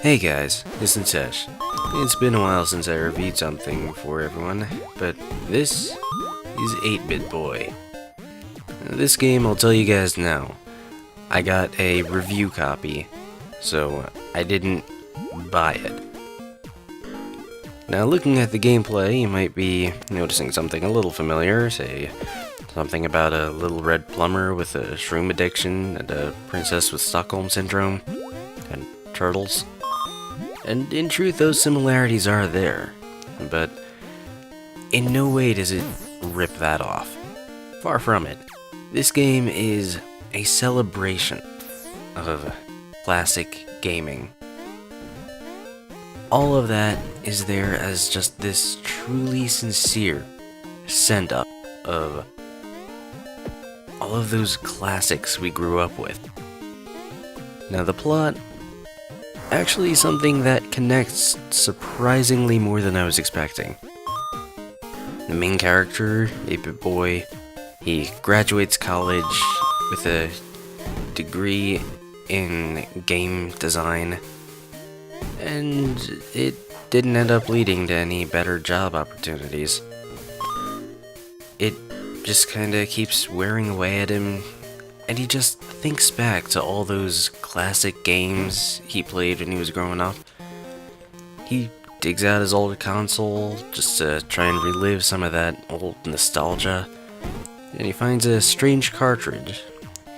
Hey guys, this is Tesh. It's been a while since I reviewed something for everyone, but this is 8BitBoy. This game, I'll tell you guys now, I got a review copy, so I didn't buy it. Now looking at the gameplay, you might be noticing something a little familiar, say something about a little red plumber with a shroom addiction and a princess with Stockholm Syndrome, and turtles. And in truth, those similarities are there, but in no way does it rip that off. Far from it. This game is a celebration of classic gaming. All of that is there as just this truly sincere send-up of all of those classics we grew up with. Now the plot, actually something that connects surprisingly more than I was expecting. The main character, 8BitBoy, he graduates college with a degree in game design, and it didn't end up leading to any better job opportunities. It just kinda keeps wearing away at him, and he just thinks back to all those classic games he played when he was growing up. He digs out his old console just to try and relive some of that old nostalgia, and he finds a strange cartridge.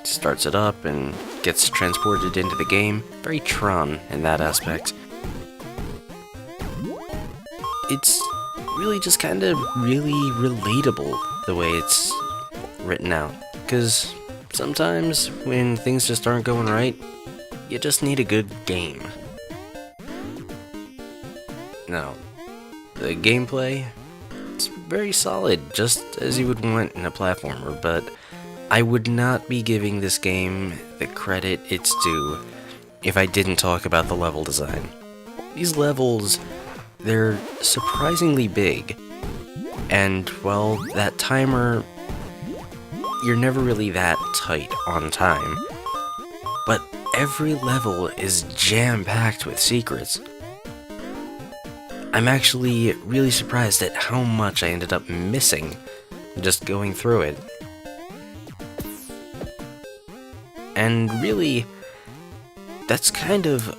Starts it up and gets transported into the game. Very Tron in that aspect. It's really just kind of really relatable the way it's written out, because sometimes when things just aren't going right, you just need a good game. Now, the gameplay, it's very solid, just as you would want in a platformer, but I would not be giving this game the credit it's due if I didn't talk about the level design. These levels, they're surprisingly big, and while that timer, you're never really that tight on time, but every level is jam-packed with secrets. I'm actually really surprised at how much I ended up missing just going through it. And really, that's kind of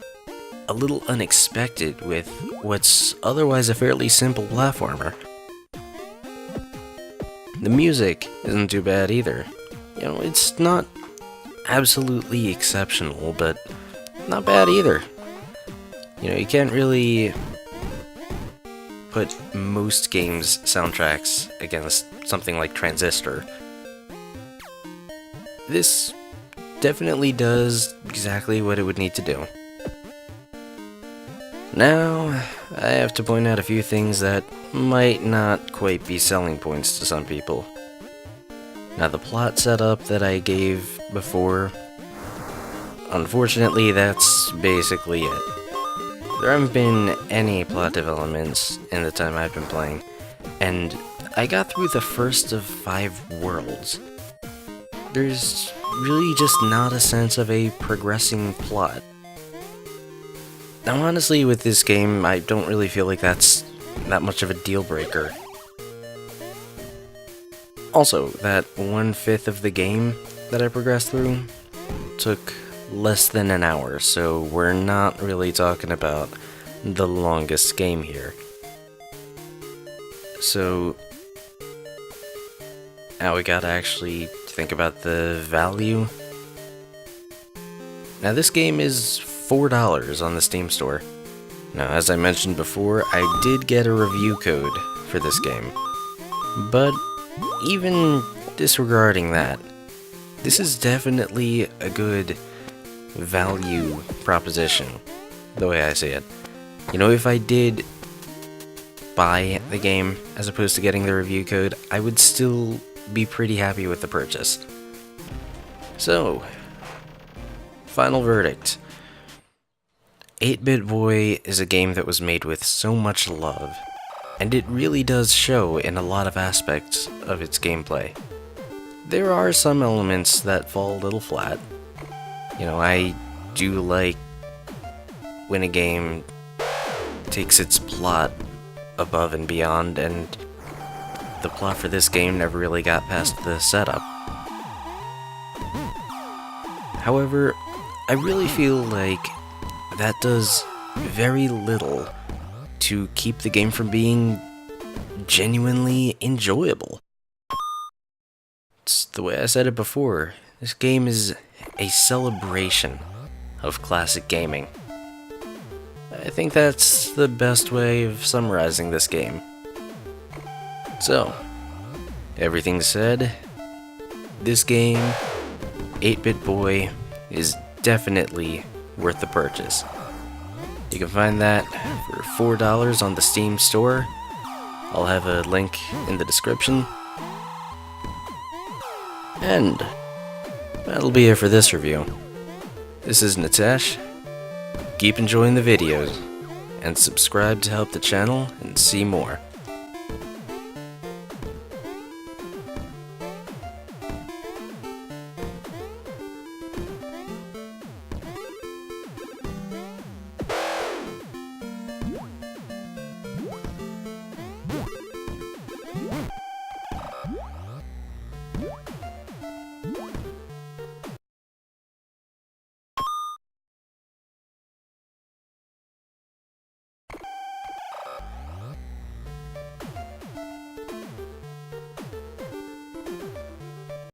a little unexpected with what's otherwise a fairly simple platformer. The music isn't too bad either. You know, it's not absolutely exceptional, but not bad either. You know, you can't really put most games' soundtracks against something like Transistor. This definitely does exactly what it would need to do. Now, I have to point out a few things that might not quite be selling points to some people. Now, the plot setup that I gave before, unfortunately, that's basically it. There haven't been any plot developments in the time I've been playing, and I got through the first of 5 worlds. There's really just not a sense of a progressing plot. Now honestly, with this game, I don't really feel like that's that much of a deal breaker. Also, that 1/5 of the game that I progressed through took less than an hour, so we're not really talking about the longest game here. So now we gotta actually think about the value. Now this game is $4 on the Steam store. Now as I mentioned before, I did get a review code for this game. But even disregarding that, this is definitely a good value proposition, the way I see it. You know, if I did buy the game as opposed to getting the review code, I would still be pretty happy with the purchase. So, final verdict. 8BitBoy is a game that was made with so much love, and it really does show in a lot of aspects of its gameplay. There are some elements that fall a little flat. You know, I do like when a game takes its plot above and beyond, and the plot for this game never really got past the setup. However, I really feel like that does very little to keep the game from being genuinely enjoyable. It's the way I said it before, this game is a celebration of classic gaming. I think that's the best way of summarizing this game. So, everything said, this game, 8BitBoy, is definitely worth the purchase. You can find that for $4 on the Steam store. I'll have a link in the description. And that'll be it for this review. This is Nitesh. Keep enjoying the videos, and subscribe to help the channel and see more.